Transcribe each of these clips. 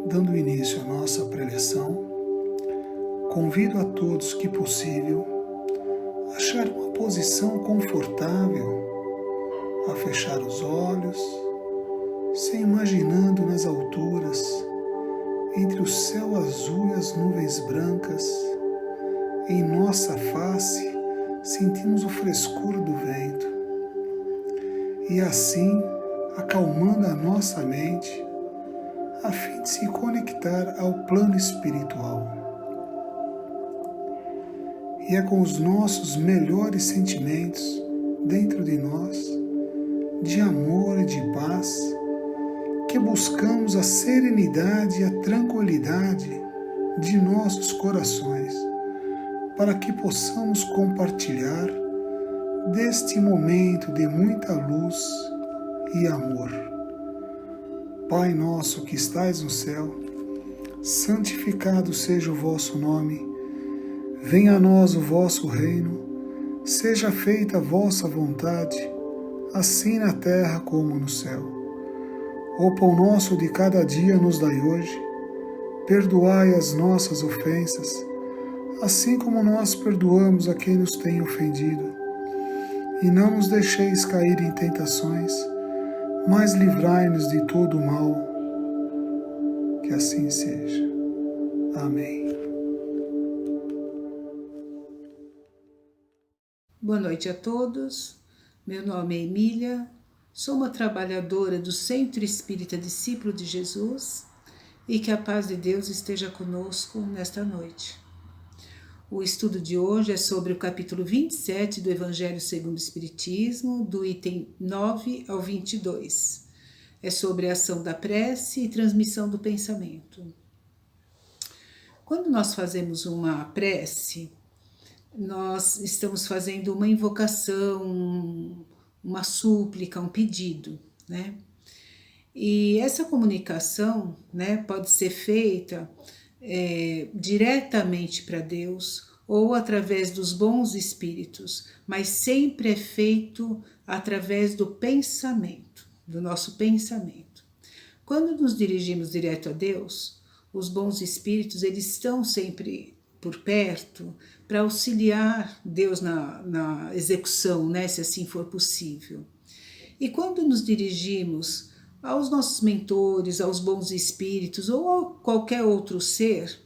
Dando início à nossa preleção, convido a todos que possível a achar uma posição confortável, a fechar os olhos, se imaginando nas alturas, entre o céu azul e as nuvens brancas. Em nossa face sentimos o frescor do vento e assim acalmando a nossa mente a fim de se conectar ao plano espiritual. E é com os nossos melhores sentimentos dentro de nós, de amor e de paz, que buscamos a serenidade e a tranquilidade de nossos corações, para que possamos compartilhar deste momento de muita luz e amor. Pai nosso que estais no céu, santificado seja o vosso nome. Venha a nós o vosso reino, seja feita a vossa vontade, assim na terra como no céu. O pão nosso de cada dia nos dai hoje, perdoai as nossas ofensas, assim como nós perdoamos a quem nos tem ofendido. E não nos deixeis cair em tentações, mas livrai-nos de todo o mal. Que assim seja. Amém. Boa noite a todos, meu nome é Emília, sou uma trabalhadora do Centro Espírita Discípulo de Jesus e que a paz de Deus esteja conosco nesta noite. O estudo de hoje é sobre o capítulo 27 do Evangelho segundo o Espiritismo, do item 9 ao 22. É sobre a ação da prece e transmissão do pensamento. Quando nós fazemos uma prece, nós estamos fazendo uma invocação, uma súplica, um pedido, né? E essa comunicação, né, pode ser feita diretamente para Deus ou através dos bons espíritos, mas sempre é feito através do pensamento, do nosso pensamento. Quando nos dirigimos direto a Deus, os bons espíritos, eles estão sempre por perto para auxiliar Deus na execução, né, se assim for possível. E quando nos dirigimos aos nossos mentores, aos bons espíritos ou a qualquer outro ser,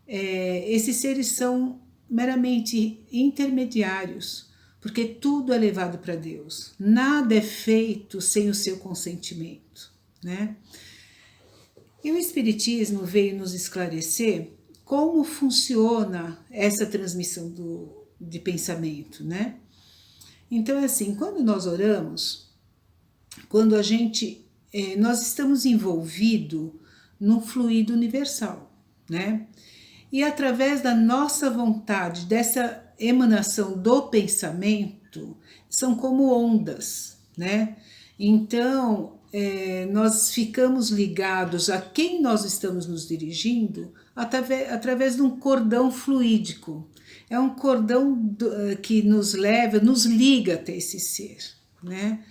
esses seres são meramente intermediários, porque tudo é levado para Deus. Nada é feito sem o seu consentimento, né? E o Espiritismo veio nos esclarecer como funciona essa transmissão de pensamento, né? Então, é assim, quando nós oramos, quando nós estamos envolvidos num fluido universal, né? E através da nossa vontade, dessa emanação do pensamento, são como ondas, né? Então, nós ficamos ligados a quem nós estamos nos dirigindo através de um cordão fluídico. É um cordão que nos liga até esse ser, né?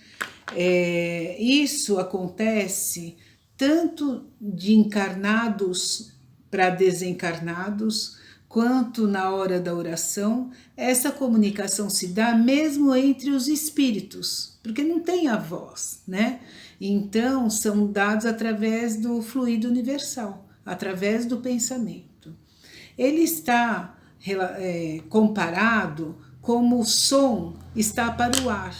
Isso acontece tanto de encarnados para desencarnados, quanto na hora da oração. Essa comunicação se dá mesmo entre os espíritos, porque não tem a voz, né? Então, são dados através do fluido universal, através do pensamento. Ele está comparado como o som está para o ar.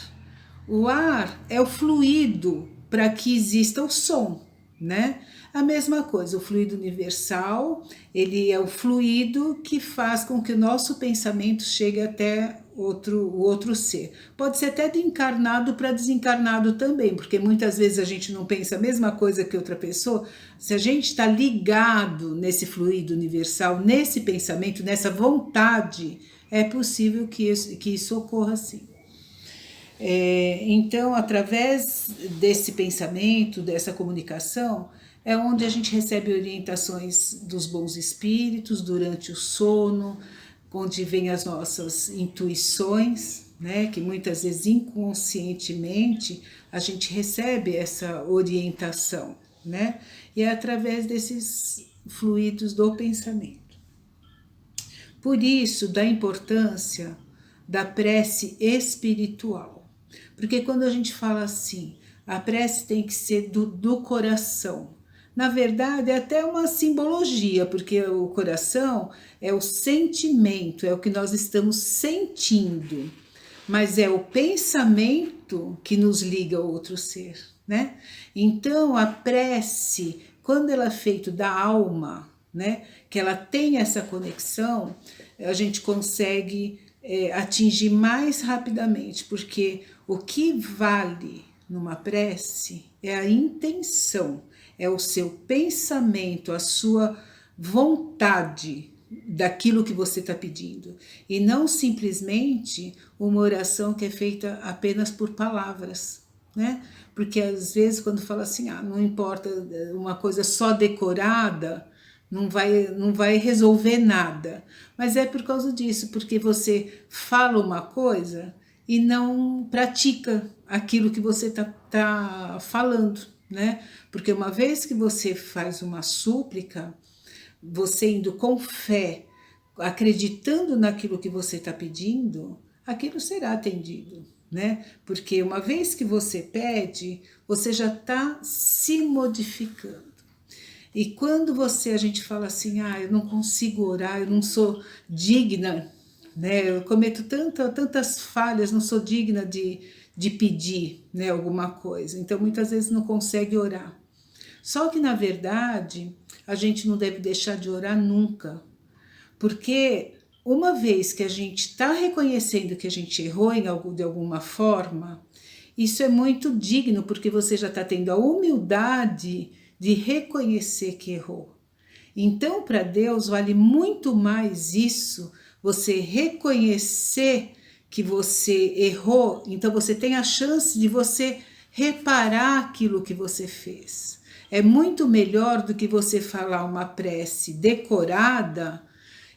O ar é o fluido para que exista o som, né? A mesma coisa, o fluido universal, ele é o fluido que faz com que o nosso pensamento chegue até o outro ser. Pode ser até de encarnado para desencarnado também, porque muitas vezes a gente não pensa a mesma coisa que outra pessoa. Se a gente está ligado nesse fluido universal, nesse pensamento, nessa vontade, é possível que isso ocorra sim. Então, através desse pensamento, dessa comunicação, é onde a gente recebe orientações dos bons espíritos durante o sono, onde vem as nossas intuições, né, que muitas vezes inconscientemente a gente recebe essa orientação, né? e é através desses fluidos do pensamento. Por isso, da importância da prece espiritual. Porque quando a gente fala assim, a prece tem que ser do coração. Na verdade, é até uma simbologia, porque o coração é o sentimento, é o que nós estamos sentindo. Mas é o pensamento que nos liga ao outro ser, né? Então, a prece, quando ela é feita da alma, né? Que ela tem essa conexão, a gente consegue atingir mais rapidamente, porque o que vale numa prece é a intenção, é o seu pensamento, a sua vontade daquilo que você está pedindo, e não simplesmente uma oração que é feita apenas por palavras, né? Porque às vezes quando fala assim, não importa, uma coisa só decorada, não vai resolver nada. Mas é por causa disso, porque você fala uma coisa e não pratica aquilo que você tá falando, né? Porque uma vez que você faz uma súplica, você indo com fé, acreditando naquilo que você está pedindo, aquilo será atendido, né? Porque uma vez que você pede, você já está se modificando. E quando a gente fala assim, eu não consigo orar, eu não sou digna, né? Eu cometo tantas falhas, não sou digna de pedir, né, alguma coisa. Então, muitas vezes não consegue orar. Só que, na verdade, a gente não deve deixar de orar nunca. Porque uma vez que a gente está reconhecendo que a gente errou de alguma forma, isso é muito digno, porque você já está tendo a humildade de reconhecer que errou. Então, para Deus, vale muito mais isso, você reconhecer que você errou, então você tem a chance de você reparar aquilo que você fez. É muito melhor do que você falar uma prece decorada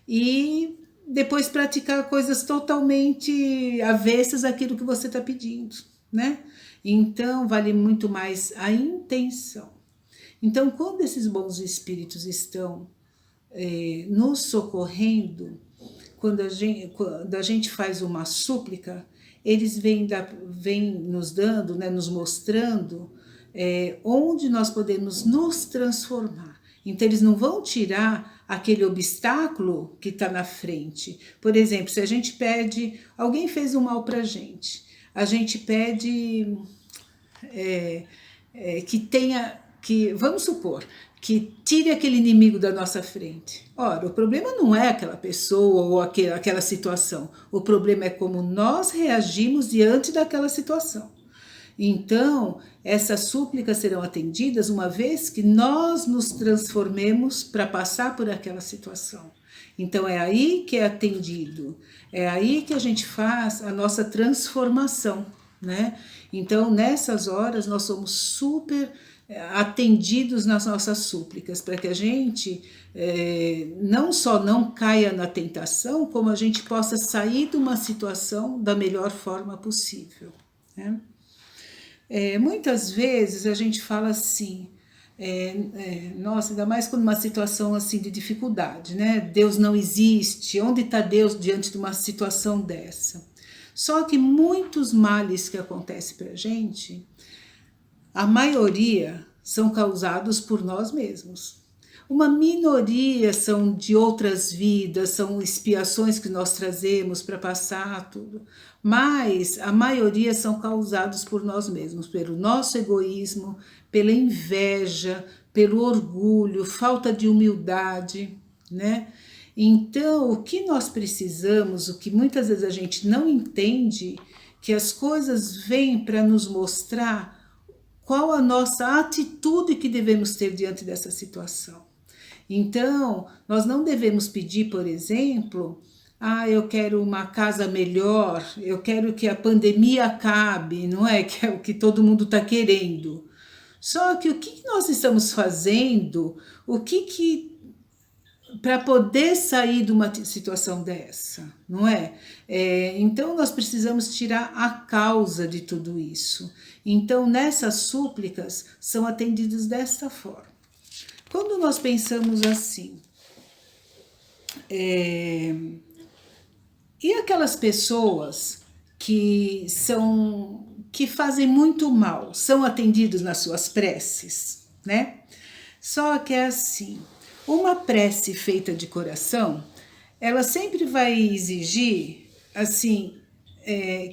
e depois praticar coisas totalmente avessas àquilo que você está pedindo, né? Então, vale muito mais a intenção. Então, quando esses bons espíritos estão nos socorrendo, quando a gente faz uma súplica, eles vêm nos dando, né, nos mostrando onde nós podemos nos transformar. Então, eles não vão tirar aquele obstáculo que está na frente. Por exemplo, se a gente pede, alguém fez um mal para a gente pede vamos supor, que tire aquele inimigo da nossa frente. Ora, o problema não é aquela pessoa ou aquela situação. O problema é como nós reagimos diante daquela situação. Então, essas súplicas serão atendidas uma vez que nós nos transformemos para passar por aquela situação. Então, é aí que é atendido, é aí que a gente faz a nossa transformação, né? Então, nessas horas, nós somos super atendidos nas nossas súplicas, para que a gente não só não caia na tentação, como a gente possa sair de uma situação da melhor forma possível, né? Muitas vezes a gente fala assim, nossa, ainda mais quando uma situação assim de dificuldade, né? Deus não existe, onde está Deus diante de uma situação dessa? Só que muitos males que acontecem para a gente, a maioria são causados por nós mesmos. Uma minoria são de outras vidas, são expiações que nós trazemos para passar tudo. Mas a maioria são causados por nós mesmos, pelo nosso egoísmo, pela inveja, pelo orgulho, falta de humildade, né? Então, o que nós precisamos, o que muitas vezes a gente não entende, que as coisas vêm para nos mostrar qual a nossa atitude que devemos ter diante dessa situação. Então, nós não devemos pedir, por exemplo, eu quero uma casa melhor, eu quero que a pandemia acabe, não é? Que é o que todo mundo está querendo. Só que o que nós estamos fazendo, para poder sair de uma situação dessa, não é? Então, nós precisamos tirar a causa de tudo isso. Então, nessas súplicas, são atendidas desta forma. quando nós pensamos assim, e aquelas pessoas que fazem muito mal, são atendidos nas suas preces, né? Só que é assim, uma prece feita de coração, ela sempre vai exigir, assim,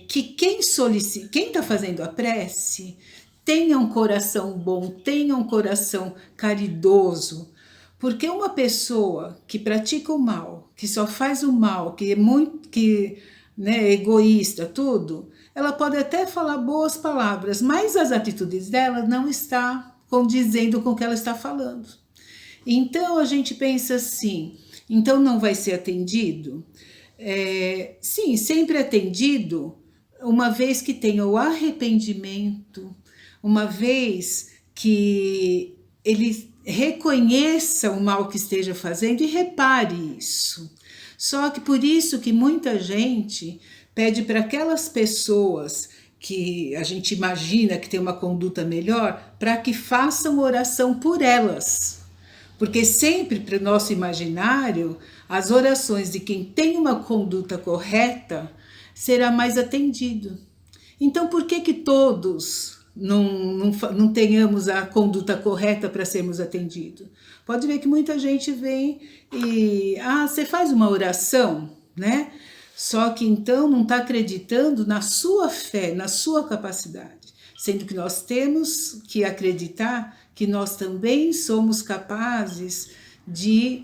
que quem está fazendo a prece tenha um coração bom, tenha um coração caridoso, porque uma pessoa que pratica o mal, que só faz o mal, que é muito, né, egoísta, tudo, ela pode até falar boas palavras, mas as atitudes dela não estão condizendo com o que ela está falando. Então a gente pensa assim, então não vai ser atendido? Sim, sempre atendido, uma vez que tenha o arrependimento, uma vez que ele reconheça o mal que esteja fazendo e repare isso. Só que por isso que muita gente pede para aquelas pessoas que a gente imagina que tem uma conduta melhor, para que façam oração por elas. Porque sempre para o nosso imaginário, as orações de quem tem uma conduta correta será mais atendido. Então por que todos não tenhamos a conduta correta para sermos atendidos? Pode ver que muita gente vem e... você faz uma oração, né? Só que então não está acreditando na sua fé, na sua capacidade. Sendo que nós temos que acreditar que nós também somos capazes de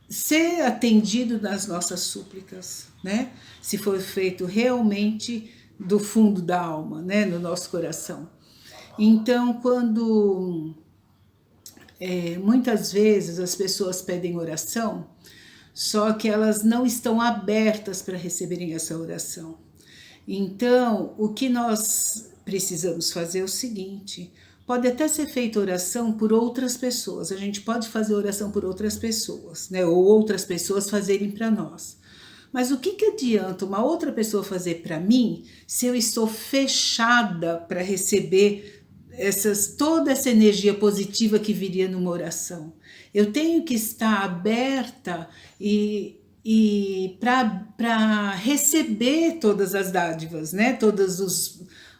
ser atendido nas nossas súplicas, né? Se for feito realmente do fundo da alma, né? No nosso coração. Então, quando muitas vezes as pessoas pedem oração, só que elas não estão abertas para receberem essa oração. Então, o que nós precisamos fazer é o seguinte: pode até ser feita oração por outras pessoas, a gente pode fazer oração por outras pessoas, né? Ou outras pessoas fazerem para nós. Mas o que adianta uma outra pessoa fazer para mim se eu estou fechada para receber toda essa energia positiva que viria numa oração? Eu tenho que estar aberta e para receber todas as dádivas, né? Todos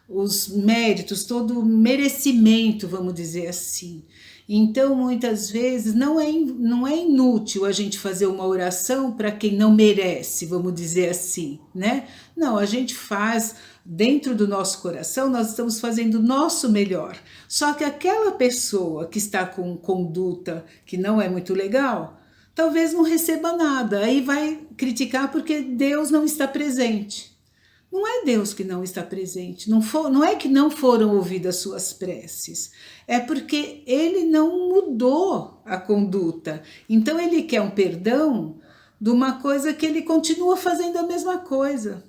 os méritos, todo o merecimento, vamos dizer assim. Então, muitas vezes, não é inútil a gente fazer uma oração para quem não merece, vamos dizer assim, né? Não, a gente faz dentro do nosso coração, nós estamos fazendo o nosso melhor. Só que aquela pessoa que está com conduta que não é muito legal, talvez não receba nada, aí vai criticar porque Deus não está presente. Não é Deus que não está presente, não é que não foram ouvidas suas preces, é porque ele não mudou a conduta. Então ele quer um perdão de uma coisa que ele continua fazendo a mesma coisa,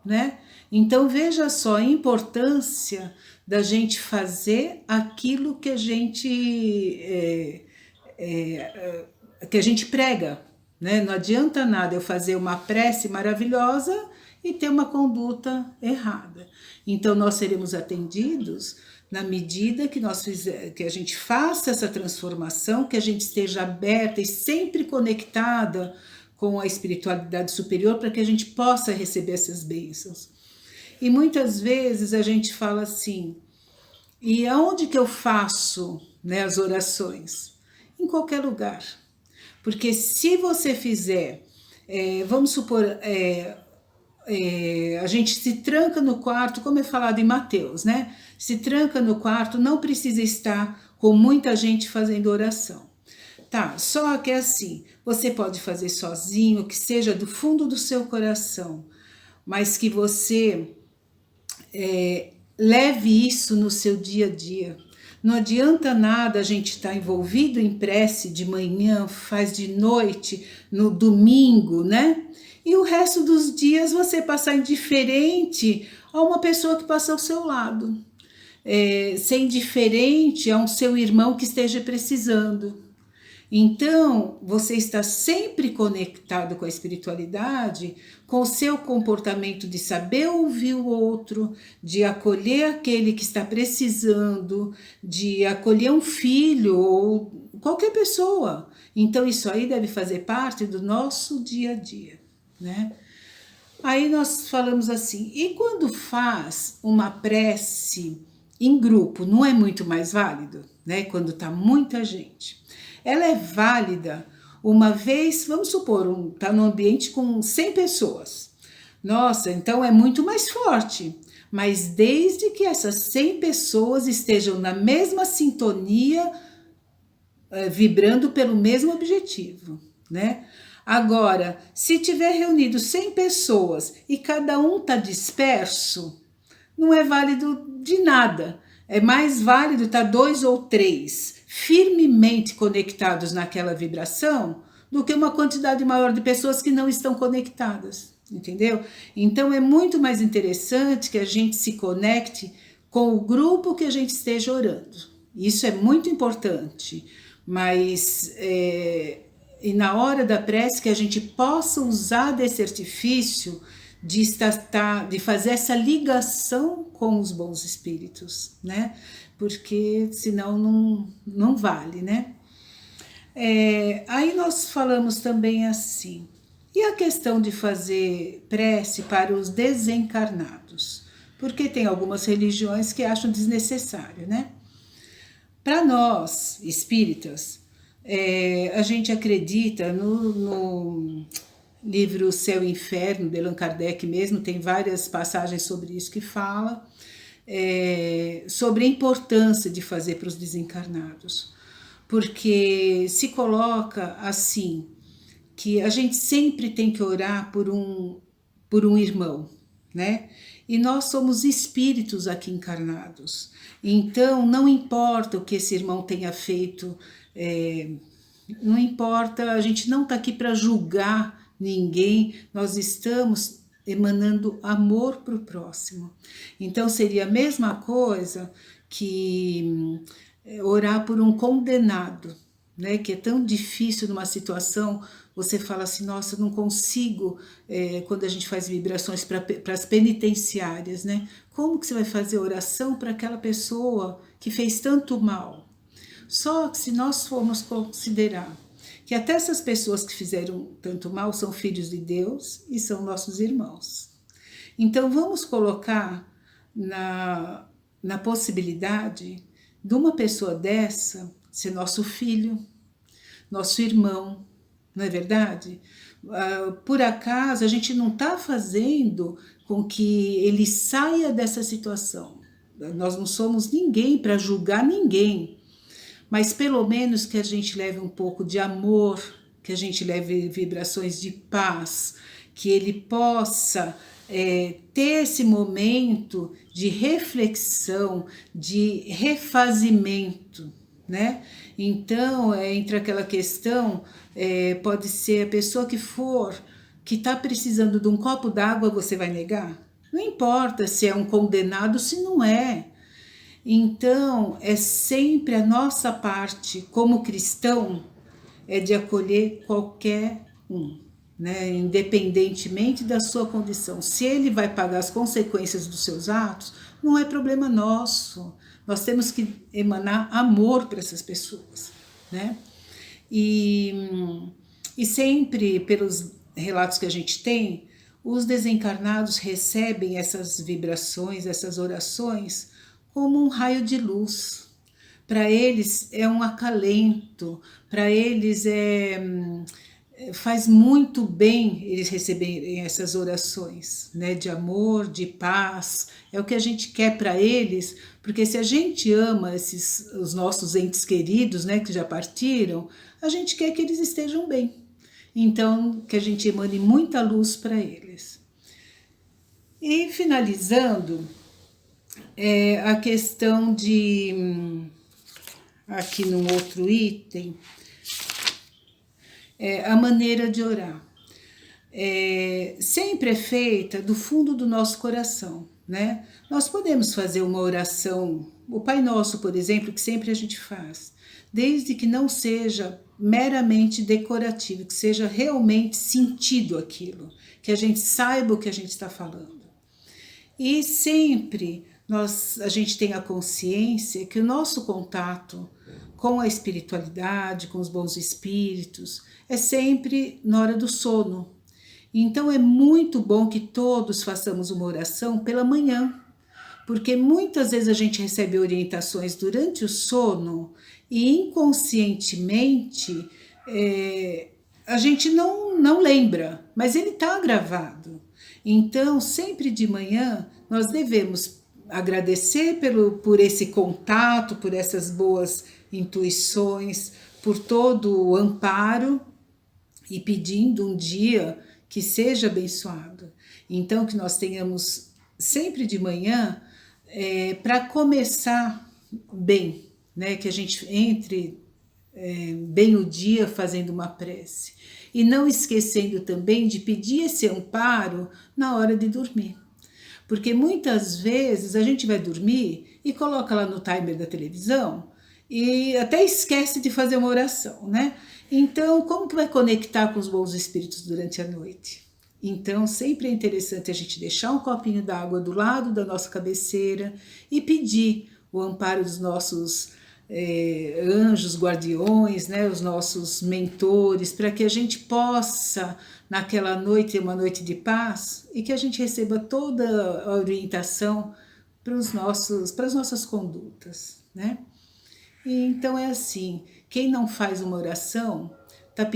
né? Então veja só a importância da gente fazer aquilo que a gente prega, né? Não adianta nada eu fazer uma prece maravilhosa e ter uma conduta errada. Então nós seremos atendidos na medida que que a gente faça essa transformação, que a gente esteja aberta e sempre conectada com a espiritualidade superior para que a gente possa receber essas bênçãos. E muitas vezes a gente fala assim: e aonde que eu faço, né, as orações? Em qualquer lugar. Porque se você fizer, vamos supor, a gente se tranca no quarto, como é falado em Mateus, né? Se tranca no quarto, não precisa estar com muita gente fazendo oração. Tá, só que é assim, você pode fazer sozinho, que seja do fundo do seu coração, mas que você leve isso no seu dia a dia. Não adianta nada a gente estar envolvido em prece de manhã, faz de noite, no domingo, né? E o resto dos dias você passar indiferente a uma pessoa que passa ao seu lado. Ser indiferente a um seu irmão que esteja precisando. Então, você está sempre conectado com a espiritualidade, com o seu comportamento de saber ouvir o outro, de acolher aquele que está precisando, de acolher um filho ou qualquer pessoa. Então, isso aí deve fazer parte do nosso dia a dia, né? Aí nós falamos assim, e quando faz uma prece em grupo, não é muito mais válido, né? Quando está muita gente. Ela é válida uma vez, vamos supor, está num ambiente com 100 pessoas. Nossa, então é muito mais forte. Mas desde que essas 100 pessoas estejam na mesma sintonia, vibrando pelo mesmo objetivo, né? Agora, se tiver reunido 100 pessoas e cada um está disperso, não é válido de nada. É mais válido estar 2 ou 3 firmemente conectados naquela vibração do que uma quantidade maior de pessoas que não estão conectadas, entendeu? Então é muito mais interessante que a gente se conecte com o grupo que a gente esteja orando. Isso é muito importante, mas e na hora da prece que a gente possa usar desse artifício de fazer essa ligação com os bons espíritos, né? Porque senão não vale, né? Aí nós falamos também assim, e a questão de fazer prece para os desencarnados? Porque tem algumas religiões que acham desnecessário, né? Para nós, espíritas, a gente acredita no livro Céu e Inferno, de Allan Kardec mesmo, tem várias passagens sobre isso que fala, sobre a importância de fazer para os desencarnados. Porque se coloca assim, que a gente sempre tem que orar por um irmão, né? E nós somos espíritos aqui encarnados. Então, não importa o que esse irmão tenha feito, não importa, a gente não está aqui para julgar ninguém, nós estamos emanando amor para o próximo. Então, seria a mesma coisa que orar por um condenado, né? Que é tão difícil numa situação, você fala assim, nossa, eu não consigo, quando a gente faz vibrações para as penitenciárias, né? Como que você vai fazer oração para aquela pessoa que fez tanto mal? Só que se nós formos considerar que até essas pessoas que fizeram tanto mal são filhos de Deus e são nossos irmãos. Então vamos colocar na possibilidade de uma pessoa dessa ser nosso filho, nosso irmão, não é verdade? Por acaso a gente não está fazendo com que ele saia dessa situação. Nós não somos ninguém para julgar ninguém, mas pelo menos que a gente leve um pouco de amor, que a gente leve vibrações de paz, que ele possa ter esse momento de reflexão, de refazimento, né? Então, entre aquela questão, pode ser a pessoa que está precisando de um copo d'água, você vai negar? Não importa se é um condenado, se não é. Então, é sempre a nossa parte, como cristão, é de acolher qualquer um, né? Independentemente da sua condição. Se ele vai pagar as consequências dos seus atos, não é problema nosso. Nós temos que emanar amor para essas pessoas, né? E sempre, pelos relatos que a gente tem, os desencarnados recebem essas vibrações, essas orações, como um raio de luz. Para eles é um acalento, para eles faz muito bem eles receberem essas orações, né, de amor, de paz. É o que a gente quer para eles, porque se a gente ama os nossos entes queridos, né, que já partiram, a gente quer que eles estejam bem. Então, que a gente emane muita luz para eles. E finalizando, a questão de, aqui num outro item, a maneira de orar. Sempre é feita do fundo do nosso coração, né? Nós podemos fazer uma oração, o Pai Nosso, por exemplo, que sempre a gente faz, desde que não seja meramente decorativo, que seja realmente sentido aquilo, que a gente saiba o que a gente está falando. E sempre a gente tem a consciência que o nosso contato com a espiritualidade, com os bons espíritos, é sempre na hora do sono. Então é muito bom que todos façamos uma oração pela manhã, porque muitas vezes a gente recebe orientações durante o sono e inconscientemente a gente não lembra, mas ele está gravado. Então, sempre de manhã, nós devemos agradecer por esse contato, por essas boas intuições, por todo o amparo e pedindo um dia que seja abençoado. Então, que nós tenhamos sempre de manhã para começar bem, né? Que a gente entre bem o dia fazendo uma prece. E não esquecendo também de pedir esse amparo na hora de dormir. Porque muitas vezes a gente vai dormir e coloca lá no timer da televisão e até esquece de fazer uma oração, né? Então, como que vai conectar com os bons espíritos durante a noite? Então, sempre é interessante a gente deixar um copinho d'água do lado da nossa cabeceira e pedir o amparo dos nossos anjos, guardiões, né, os nossos mentores, para que a gente possa, naquela noite, ter uma noite de paz e que a gente receba toda a orientação para as nossas condutas, né? E então é assim, quem não faz uma oração está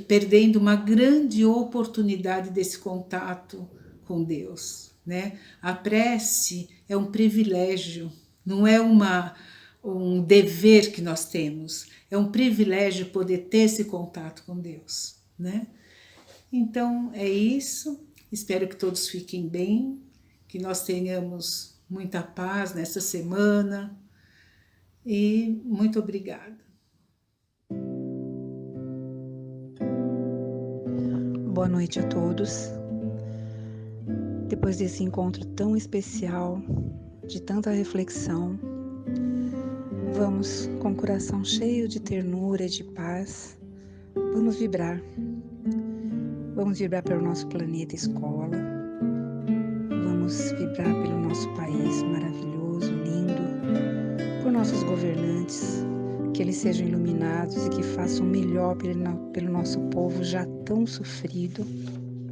perdendo uma grande oportunidade desse contato com Deus, né? A prece é um privilégio, não é um dever que nós temos, é um privilégio poder ter esse contato com Deus, né? Então é isso, espero que todos fiquem bem, que nós tenhamos muita paz nessa semana e muito obrigada. Boa noite a todos. Depois desse encontro tão especial, de tanta reflexão, vamos com o coração cheio de ternura e de paz, vamos vibrar. Vamos vibrar pelo nosso planeta escola, vamos vibrar pelo nosso país maravilhoso, lindo, por nossos governantes, que eles sejam iluminados e que façam o melhor pelo nosso povo já tão sofrido,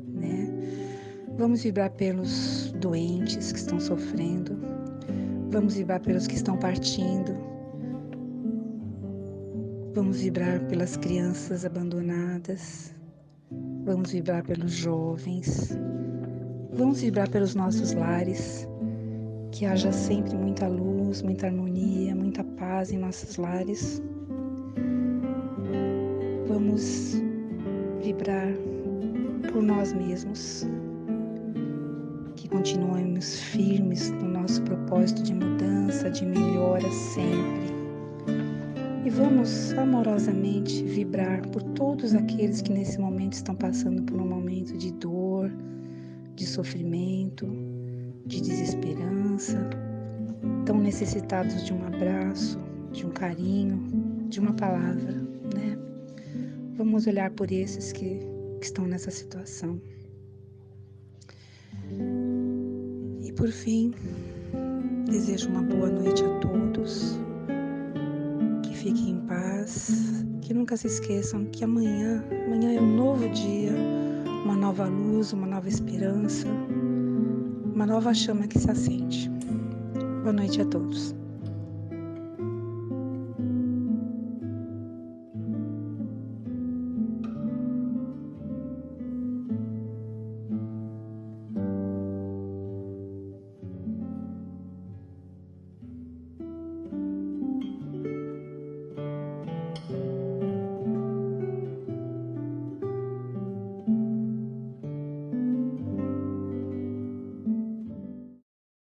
né? Vamos vibrar pelos doentes que estão sofrendo, vamos vibrar pelos que estão partindo, vamos vibrar pelas crianças abandonadas, vamos vibrar pelos jovens, vamos vibrar pelos nossos lares, que haja sempre muita luz, muita harmonia, muita paz em nossos lares. Vamos vibrar por nós mesmos, que continuemos firmes no nosso propósito de mudança, de melhora sempre. E vamos amorosamente vibrar por todos aqueles que nesse momento estão passando por um momento de dor, de sofrimento, de desesperança, tão necessitados de um abraço, de um carinho, de uma palavra, né? Vamos olhar por esses que estão nessa situação. E por fim, desejo uma boa noite a todos, que fiquem em paz, que nunca se esqueçam que amanhã é um novo dia, uma nova luz, uma nova esperança, uma nova chama que se acende. Boa noite a todos.